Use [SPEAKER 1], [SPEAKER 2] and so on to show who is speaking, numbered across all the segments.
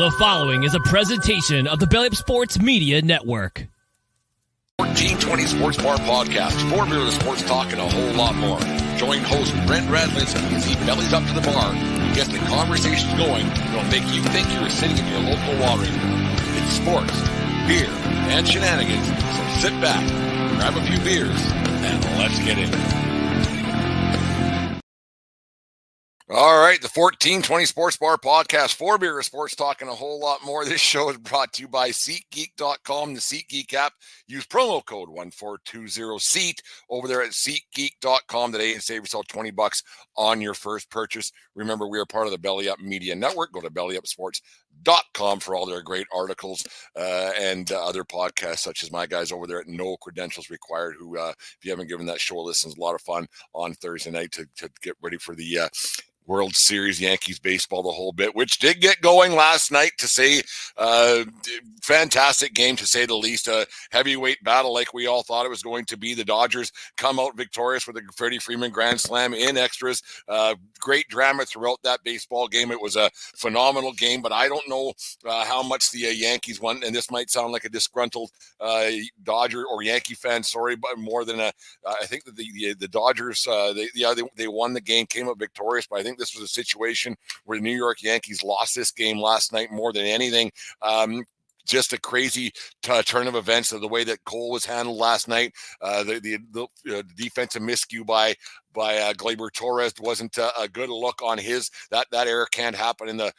[SPEAKER 1] The following is a presentation of the Belly Up Sports Media Network.
[SPEAKER 2] 1420 Sports Bar Podcast, for beer, the sports talk, and a whole lot more. Join host Brent as he bellies up to the bar and gets the conversation going that'll make you think you're sitting in your local watering. It's sports, beer, and shenanigans, so sit back, grab a few beers, and let's get in. All right, the 1420 Sports Bar Podcast, for beer, sports talk, and a whole lot more. This show is brought to you by SeatGeek.com, the SeatGeek app. Use promo code 1420SEAT over there at SeatGeek.com today and save yourself $20 on your first purchase. Remember, we are part of the Belly Up Media Network. Go to BellyUpSports.com for all their great articles and other podcasts, such as my guys over there at No Credentials Required, who, if you haven't given that show a listen, is a lot of fun on Thursday night to get ready for the World Series, Yankees baseball, the whole bit, which did get going last night, to say fantastic game, to say the least. A heavyweight battle like we all thought it was going to be. The Dodgers come out victorious with a Freddie Freeman grand slam in extras. Great drama throughout that baseball game. It was a phenomenal game, but I don't know how much the Yankees won, and this might sound like a disgruntled Dodger or Yankee fan, sorry, but more than I think that the Dodgers, they won the game, came up victorious, but I think this was a situation where the New York Yankees lost this game last night more than anything. Just a crazy turn of events of the way that Cole was handled last night. The defensive miscue by Gleyber Torres wasn't a good look on his. That error can't happen in the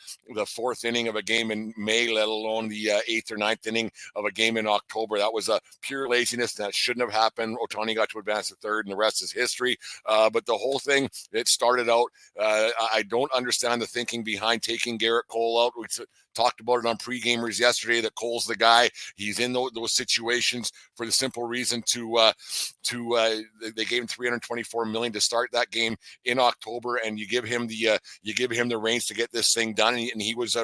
[SPEAKER 2] fourth inning of a game in May, let alone the eighth or ninth inning of a game in October. That was a pure laziness. That shouldn't have happened. Ohtani got to advance to third, and the rest is history. But the whole thing, it started out, I don't understand the thinking behind taking Garrett Cole out. We talked about it on Pre-Gamers yesterday, that Cole's the guy. He's in those situations for the simple reason they gave him $324 million to start that game in October, and you give him the reins to get this thing done, and he was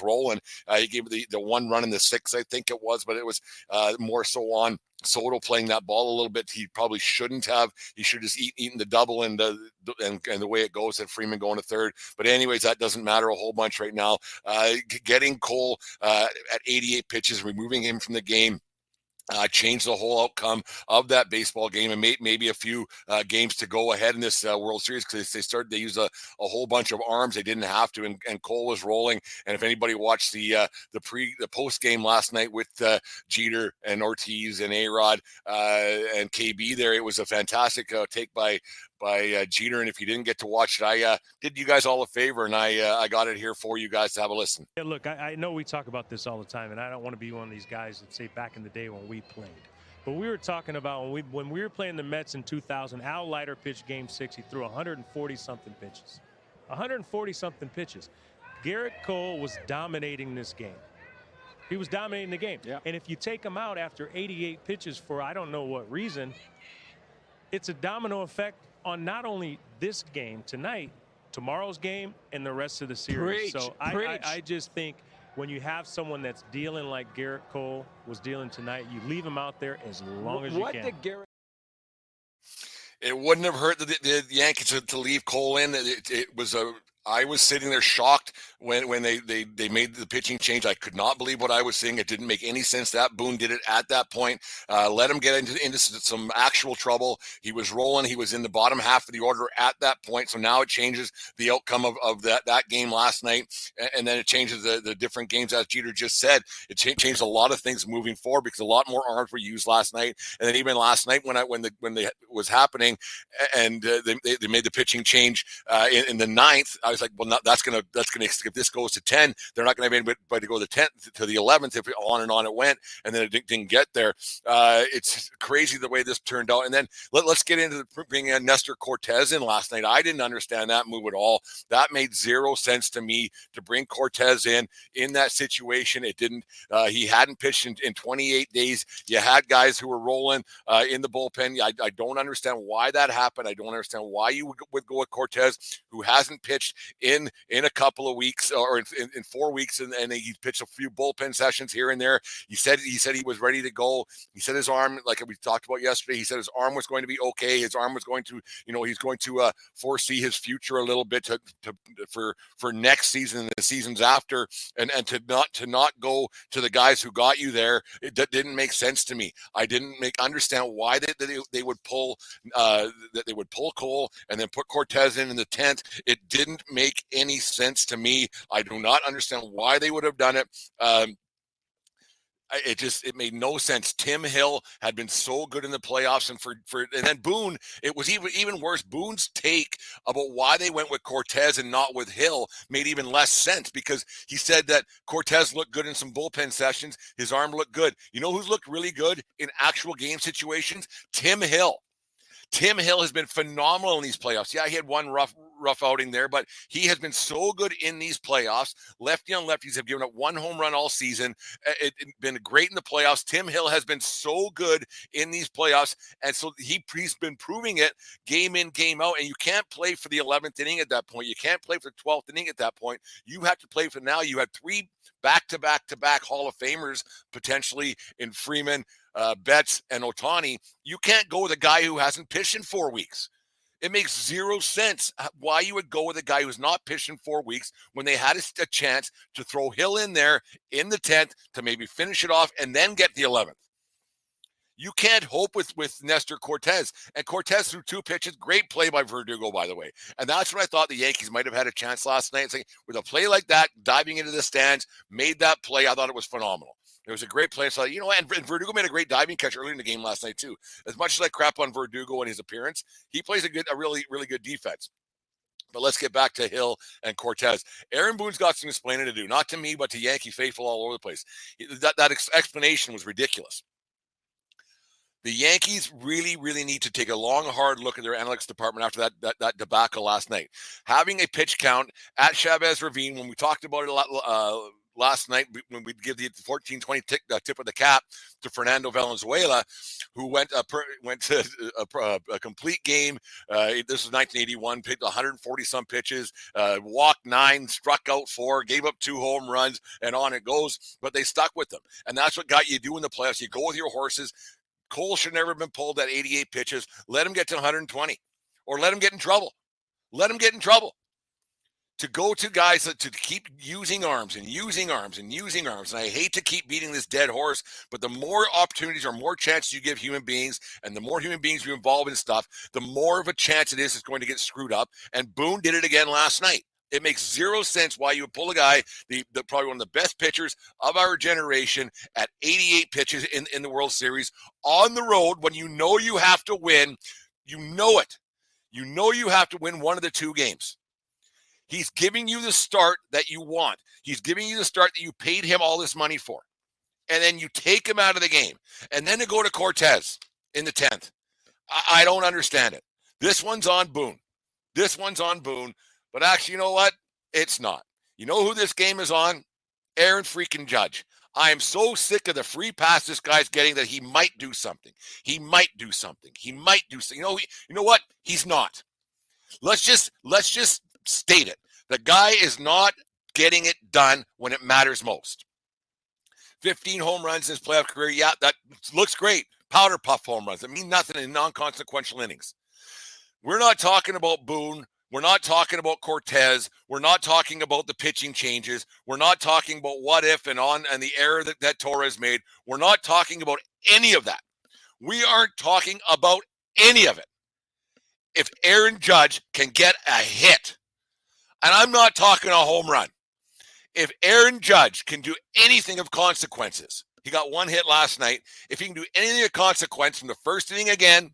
[SPEAKER 2] rolling. He gave the one run in the sixth, I think it was, but it was more so on Soto playing that ball a little bit. He probably shouldn't have. He should have just eaten the double, and the way it goes, at Freeman going to third. But anyways, that doesn't matter a whole bunch right now. Getting Cole at 88 pitches, removing him from the game, changed the whole outcome of that baseball game, and maybe a few games to go ahead in this World Series, because they used a whole bunch of arms they didn't have to, and Cole was rolling. And if anybody watched the post game last night with Jeter and Ortiz and A-Rod and KB there, it was a fantastic take by Jeter. And if you didn't get to watch it, I did you guys all a favor, and I got it here for you guys to have a listen.
[SPEAKER 3] Yeah, look, I know we talk about this all the time, and I don't want to be one of these guys that say back in the day when we played. But we were talking about when we were playing the Mets in 2000, Al Leiter pitched Game 6. He threw 140-something pitches. 140-something pitches. Garrett Cole was dominating this game. He was dominating the game. Yeah. And if you take him out after 88 pitches for I don't know what reason, it's a domino effect on not only this game tonight, tomorrow's game, and the rest of the series. So I just think when you have someone that's dealing like Garrett Cole was dealing tonight, you leave him out there as long as you can.
[SPEAKER 2] It wouldn't have hurt the Yankees to leave Cole in. It was I was sitting there shocked when they made the pitching change. I could not believe what I was seeing. It didn't make any sense that Boone did it at that point. Let him get into some actual trouble. He was rolling. He was in the bottom half of the order at that point. So now it changes the outcome of that game last night. And then it changes the different games, as Jeter just said. It changed a lot of things moving forward, because a lot more arms were used last night. And then even last night when they was happening and they made the pitching change in the ninth, I was like, well, that's gonna if this goes to 10, they're not gonna have anybody to go to 10th to the 11th, if on and on it went, and then it didn't get there. It's crazy the way this turned out. And then let's get into bringing in Nestor Cortes in last night. I didn't understand that move at all. That made zero sense to me, to bring Cortes in that situation. It didn't. He hadn't pitched in 28 days. You had guys who were rolling in the bullpen. I don't understand why that happened. I don't understand why you would go with Cortes, who hasn't pitched in a couple of weeks or in 4 weeks, and he pitched a few bullpen sessions here and there. He said he was ready to go. He said his arm, like we talked about yesterday, he said his arm was going to be okay. His arm was going to, he's going to foresee his future a little bit for next season and the seasons after, and to not go to the guys who got you there. That didn't make sense to me. I didn't understand why they would pull Cole and then put Cortes in the 10th. It didn't make any sense to me. I do not understand why they would have done it. It made no sense. Tim Hill had been so good in the playoffs, and then Boone, it was even worse. Boone's take about why they went with Cortes and not with Hill made even less sense, because he said that Cortes looked good in some bullpen sessions. His arm looked good. You know who's looked really good in actual game situations? Tim Hill. Tim Hill has been phenomenal in these playoffs. Yeah, he had one rough outing there, but he has been so good in these playoffs. Lefty on lefties have given up one home run all season. It's been great in the playoffs. Tim Hill has been so good in these playoffs, and so he's been proving it game in, game out, and you can't play for the 11th inning at that point. You can't play for the 12th inning at that point. You have to play for now. You have 3 back-to-back Hall of Famers potentially in Freeman, Betts, and Ohtani. You can't go with a guy who hasn't pitched in 4 weeks. It makes zero sense why you would go with a guy who's not pitched in 4 weeks when they had a chance to throw Hill in there in the 10th to maybe finish it off and then get the 11th. You can't hope with Nestor Cortes. And Cortes threw 2 pitches. Great play by Verdugo, by the way. And that's what I thought the Yankees might have had a chance last night. With a play like that, diving into the stands, made that play. I thought it was phenomenal. It was a great play. So, and Verdugo made a great diving catch early in the game last night, too. As much as I crap on Verdugo and his appearance, he plays a really, really good defense. But let's get back to Hill and Cortes. Aaron Boone's got some explaining to do, not to me, but to Yankee faithful all over the place. That explanation was ridiculous. The Yankees really, really need to take a long, hard look at their analytics department after that debacle last night. Having a pitch count at Chavez Ravine, when we talked about it a lot last night, when we give the 14-20 tip of the cap to Fernando Valenzuela, who went to a complete game. This was 1981, pitched 140-some pitches, walked 9, struck out 4, gave up 2 home runs, and on it goes. But they stuck with them. And that's what got you doing the playoffs. You go with your horses. Cole should never have been pulled at 88 pitches. Let him get to 120 or let him get in trouble. Let him get in trouble. To go to guys to keep using arms and using arms and using arms. And I hate to keep beating this dead horse, but the more opportunities or more chances you give human beings and the more human beings you involve in stuff, the more of a chance it is it's going to get screwed up. And Boone did it again last night. It makes zero sense why you would pull a guy, the probably one of the best pitchers of our generation, at 88 pitches in the World Series on the road when you know you have to win. You know it. You know you have to win one of the 2 games. He's giving you the start that you want. He's giving you the start that you paid him all this money for. And then you take him out of the game. And then to go to Cortes in the 10th. I don't understand it. This one's on Boone. This one's on Boone. But actually, you know what? It's not. You know who this game is on? Aaron freaking Judge. I am so sick of the free pass this guy's getting that he might do something. He might do something. He might do something. You know what? He's not. Let's just state it. The guy is not getting it done when it matters most. 15 home runs in his playoff career. Yeah, that looks great. Powder puff home runs. That mean nothing in non-consequential innings. We're not talking about Boone. We're not talking about Cortes. We're not talking about the pitching changes. We're not talking about what if and the error that Torres made. We're not talking about any of that. We aren't talking about any of it. If Aaron Judge can get a hit, and I'm not talking a home run, if Aaron Judge can do anything of consequences, he got 1 hit last night. If he can do anything of consequence from the first inning again,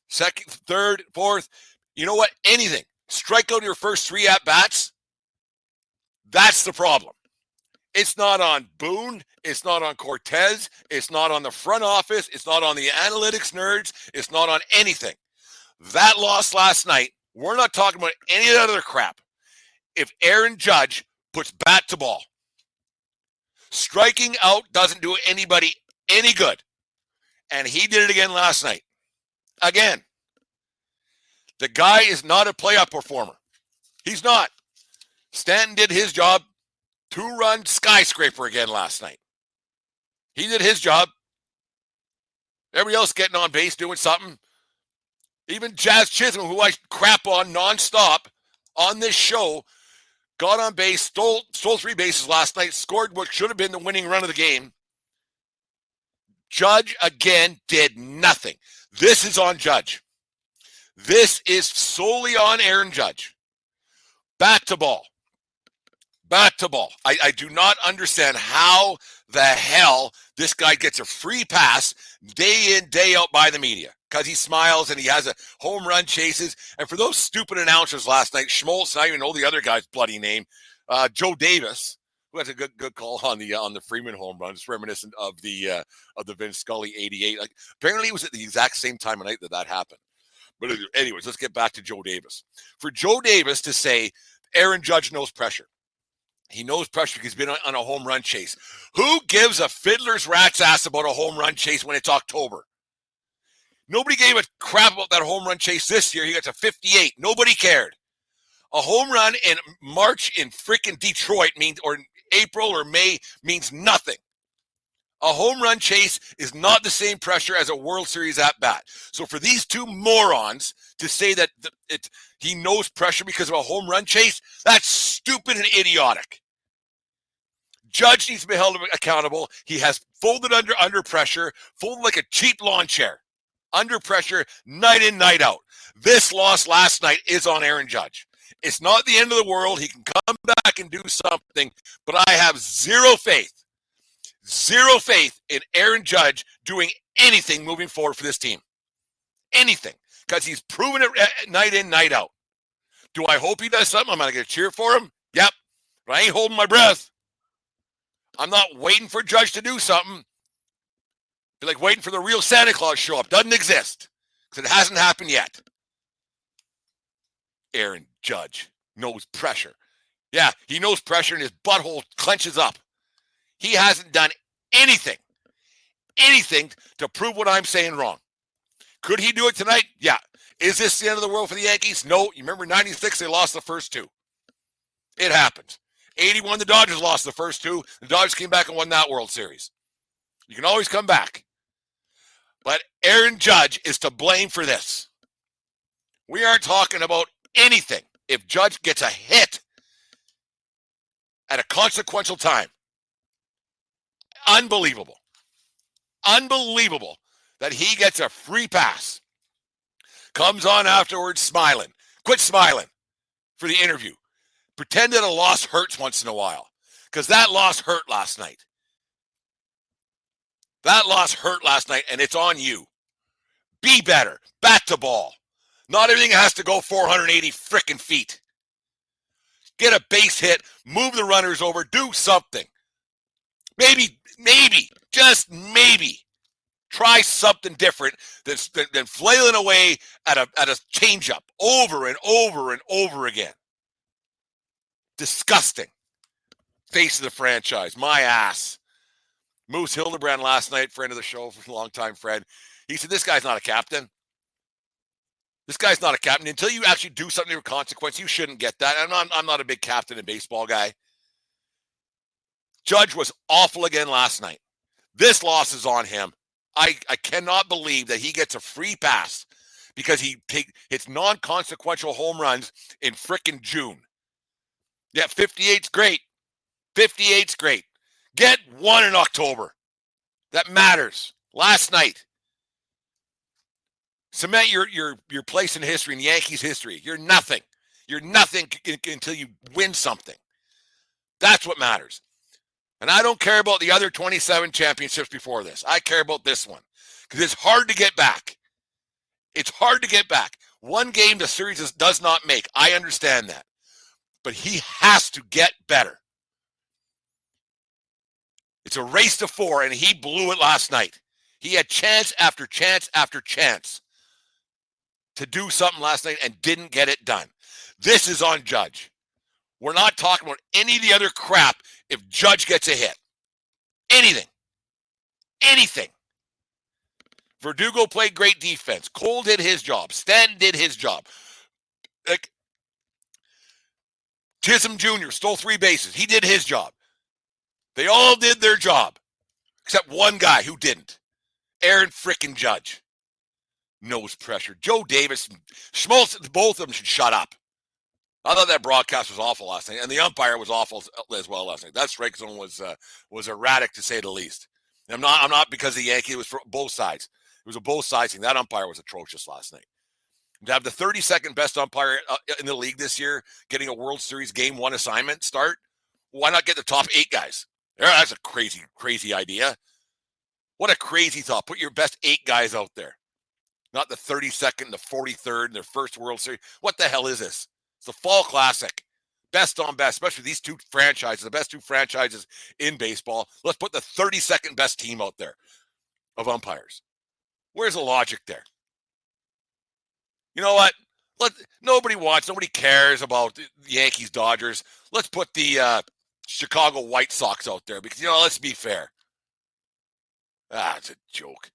[SPEAKER 2] second, third, fourth, you know what? Anything. Strike out your first 3 at-bats. That's the problem. It's not on Boone. It's not on Cortes. It's not on the front office. It's not on the analytics nerds. It's not on anything. That loss last night, we're not talking about any other crap. If Aaron Judge puts bat to ball, striking out doesn't do anybody any good. And he did it again last night. Again. The guy is not a playoff performer. He's not. Stanton did his job. 2-run skyscraper again last night. He did his job. Everybody else getting on base, doing something. Even Jazz Chisholm, who I crap on nonstop on this show, got on base, stole 3 bases last night, scored what should have been the winning run of the game. Judge, again, did nothing. This is on Judge. This is solely on Aaron Judge. Back to ball. Back to ball. I do not understand how the hell this guy gets a free pass day in, day out by the media. Because he smiles and he has a home run chases. And for those stupid announcers last night, Schmaltz, I even know the other guy's bloody name, Joe Davis, who has a good call on the Freeman home run. It's reminiscent of the Vince Scully 88. Like, apparently it was at the exact same time of night that happened. But anyways, let's get back to Joe Davis. For Joe Davis to say Aaron Judge knows pressure. He knows pressure because he's been on a home run chase. Who gives a fiddler's rat's ass about a home run chase when it's October? Nobody gave a crap about that home run chase this year. He got to 58. Nobody cared. A home run in March in frickin' Detroit means, or April or May, means nothing. A home run chase is not the same pressure as a World Series at bat. So for these two morons to say that he knows pressure because of a home run chase, that's stupid and idiotic. Judge needs to be held accountable. He has folded under pressure, folded like a cheap lawn chair. Under pressure, night in, night out. This loss last night is on Aaron Judge. It's not the end of the world. He can come back and do something, but I have zero faith in Aaron Judge doing anything moving forward for this team. Anything. Because he's proven it night in, night out. Do I hope he does something? I'm going to cheer for him? Yep. But I ain't holding my breath. I'm not waiting for Judge to do something. Be like waiting for the real Santa Claus to show up. Doesn't exist. Because it hasn't happened yet. Aaron Judge knows pressure. Yeah, he knows pressure and his butthole clenches up. He hasn't done anything to prove what I'm saying wrong. Could he do it tonight? Yeah. Is this the end of the world for the Yankees? No. You remember 96, they lost the first 2. It happens. 81, the Dodgers lost the first 2. The Dodgers came back and won that World Series. You can always come back. But Aaron Judge is to blame for this. We aren't talking about anything. If Judge gets a hit at a consequential time, unbelievable that he gets a free pass. Comes on afterwards smiling. Quit smiling for the interview. Pretend that a loss hurts once in a while. Because that loss hurt last night. That loss hurt last night, and it's on you. Be better. Bat to ball. Not everything has to go 480 frickin' feet. Get a base hit. Move the runners over. Do something. Maybe, just maybe, try something different than flailing away at a changeup over and over and over again. Disgusting. Face of the franchise. My ass. Moose Hildebrand last night, friend of the show, longtime friend. He said, this guy's not a captain. This guy's not a captain. Until you actually do something of consequence, you shouldn't get that. And I'm not a big captain and baseball guy. Judge was awful again last night. This loss is on him. I cannot believe that he gets a free pass because he hits non-consequential home runs in frickin' June. Yeah, 58's great. 58's great. Get one in October. That matters. Last night. Cement your place in history, in Yankees history. You're nothing. You're nothing until you win something. That's what matters. And I don't care about the other 27 championships before this. I care about this one. Because it's hard to get back. It's hard to get back. One game the series does not make. I understand that. But he has to get better. It's a race to 4, and he blew it last night. He had chance after chance after chance to do something last night and didn't get it done. This is on Judge. We're not talking about any of the other crap if Judge gets a hit. Anything. Verdugo played great defense. Cole did his job. Stanton did his job. Like, Chisholm Jr. stole 3 bases. He did his job. They all did their job, except one guy who didn't. Aaron frickin' Judge. Nose pressure. Joe Davis, Schmaltz, both of them should shut up. I thought that broadcast was awful last night, and the umpire was awful as well last night. That strike zone was erratic, to say the least. And I'm not because the Yankee. It was for both sides. It was a both sides thing. That umpire was atrocious last night. To have the 32nd best umpire in the league this year getting a World Series Game 1 assignment start, why not get the top 8 guys? That's a crazy, crazy idea. What a crazy thought. Put your best 8 guys out there. Not the 32nd, the 43rd, their first World Series. What the hell is this? It's the Fall Classic. Best on best, especially these 2 franchises, the best 2 franchises in baseball. Let's put the 32nd best team out there of umpires. Where's the logic there? You know what? Nobody cares about the Yankees, Dodgers. Let's put the Chicago White Sox out there because, let's be fair. It's a joke.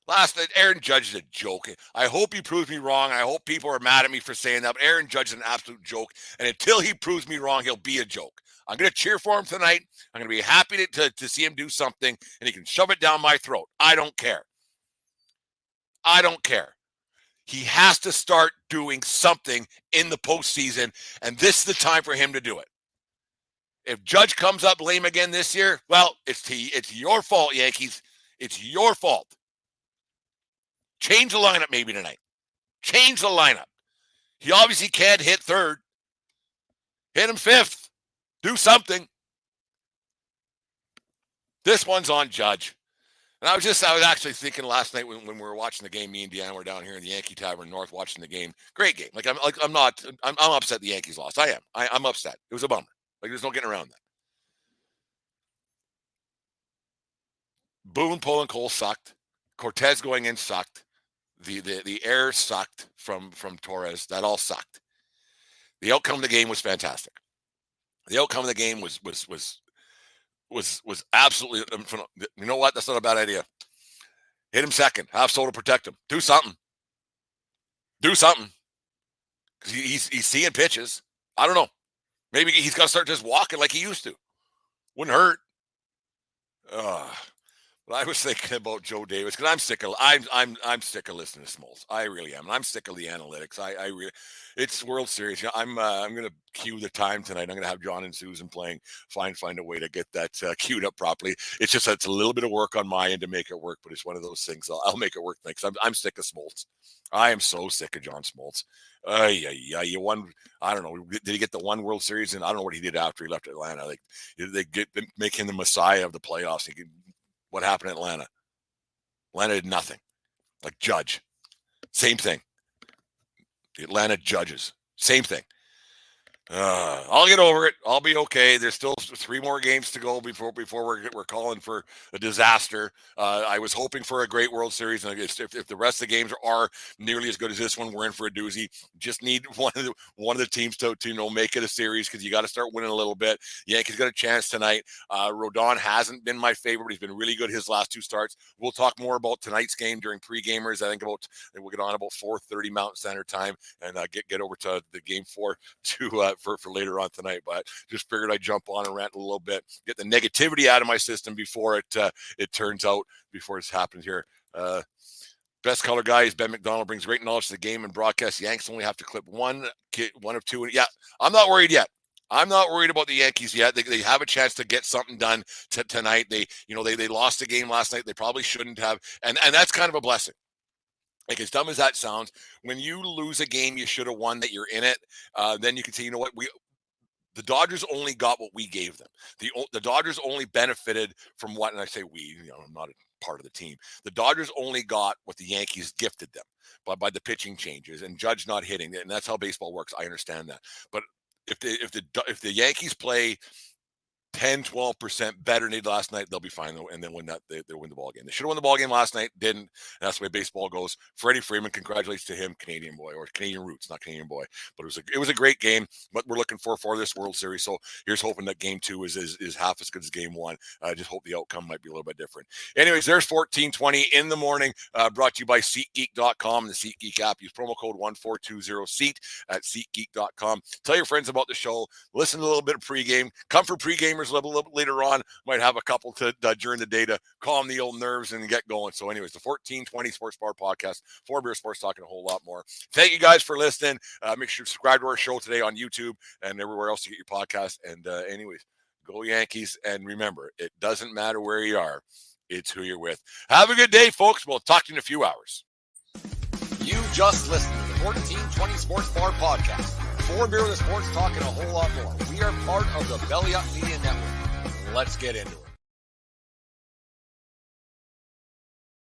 [SPEAKER 2] Last night, Aaron Judge is a joke. I hope he proves me wrong. I hope people are mad at me for saying that. But Aaron Judge is an absolute joke. And until he proves me wrong, he'll be a joke. I'm going to cheer for him tonight. I'm going to be happy to see him do something. And he can shove it down my throat. I don't care. I don't care. He has to start doing something in the postseason. And this is the time for him to do it. If Judge comes up lame again this year, well, it's your fault, Yankees. It's your fault. Change the lineup maybe tonight. Change the lineup. He obviously can't hit third. Hit him 5th. Do something. This one's on Judge. And I was actually thinking last night when we were watching the game, me and Deanna were down here in the Yankee Tavern North watching the game. Great game. I'm upset the Yankees lost. I am. I'm upset. It was a bummer. There's no getting around that. Boone pulling Cole sucked. Cortes going in sucked. The air sucked from Torres. That all sucked. The outcome of the game was fantastic. The outcome of the game was absolutely. You know what? That's not a bad idea. Hit him second. Have Soto protect him. Do something. Do something. Because he's seeing pitches. I don't know. Maybe he's got to start just walking like he used to. Wouldn't hurt. But I was thinking about Joe Davis because I'm sick of listening to Smoltz. I really am. And I'm sick of the analytics. It's World Series. I'm going to cue the time tonight. I'm going to have John and Susan playing. Find a way to get that queued up properly. It's just it's a little bit of work on my end to make it work, but it's one of those things. I'll make it work tonight because I'm sick of Smoltz. I am so sick of John Smoltz. You won. I don't know. Did he get the one World Series? And I don't know what he did after he left Atlanta. They make him the messiah of the playoffs. What happened in Atlanta? Atlanta did nothing. Like Judge. Same thing. The Atlanta Judges. Same thing. I'll get over it. I'll be okay. There's still 3 more games to go before we're calling for a disaster. I was hoping for a great World Series, and if the rest of the games are nearly as good as this one, we're in for a doozy. Just need one of the teams to make it a series because you got to start winning a little bit. Yankees got a chance tonight. Rodon hasn't been my favorite, but he's been really good his last 2 starts. We'll talk more about tonight's game during pre-gamers. I think we'll get on about 4:30 Mountain Standard Time and get over to the game 4 for later on tonight, but just figured I'd jump on and rant a little bit, get the negativity out of my system before it turns out, before it's happened here. Best color guy is Ben McDonald, brings great knowledge to the game and broadcast. The Yankees only have to clip one of 2. Yeah, I'm not worried yet. I'm not worried about the Yankees yet. They have a chance to get something done tonight. They lost the game last night. They probably shouldn't have, and that's kind of a blessing. Like, as dumb as that sounds, when you lose a game you should have won that you're in it, then you can say, you know what, the Dodgers only got what we gave them. The Dodgers only benefited from what, and I say we, I'm not a part of the team. The Dodgers only got what the Yankees gifted them by the pitching changes and Judge not hitting, and that's how baseball works. I understand that, but if the Yankees play 10, 12% better than they did last night, they'll be fine, and then win they'll win the ball game. They should have won the ball game last night, didn't. And that's the way baseball goes. Freddie Freeman, congratulations to him, Canadian boy, or Canadian roots, not Canadian boy. But it was a great game. What we're looking for this World Series. So here's hoping that game 2 is half as good as game 1. I just hope the outcome might be a little bit different. Anyways, there's 1420 in the morning, brought to you by SeatGeek.com and the SeatGeek app. Use promo code 1420SEAT at SeatGeek.com. Tell your friends about the show. Listen to a little bit of pregame. Come for pregamers a little bit later on. Might have a couple to during the day to calm the old nerves and get going. So anyways, the 1420 Sports Bar Podcast, 4 Beer Sports, talking a whole lot more. Thank you guys for listening. Make sure to subscribe to our show today on YouTube and everywhere else to get your podcast. And anyways, go Yankees. And remember, it doesn't matter where you are. It's who you're with. Have a good day, folks. We'll talk to you in a few hours. You just listened to the 1420 Sports Bar Podcast. 4 Beer with Sports, talking a whole lot more. We are part of the Belly Up Media Network. Let's get into it.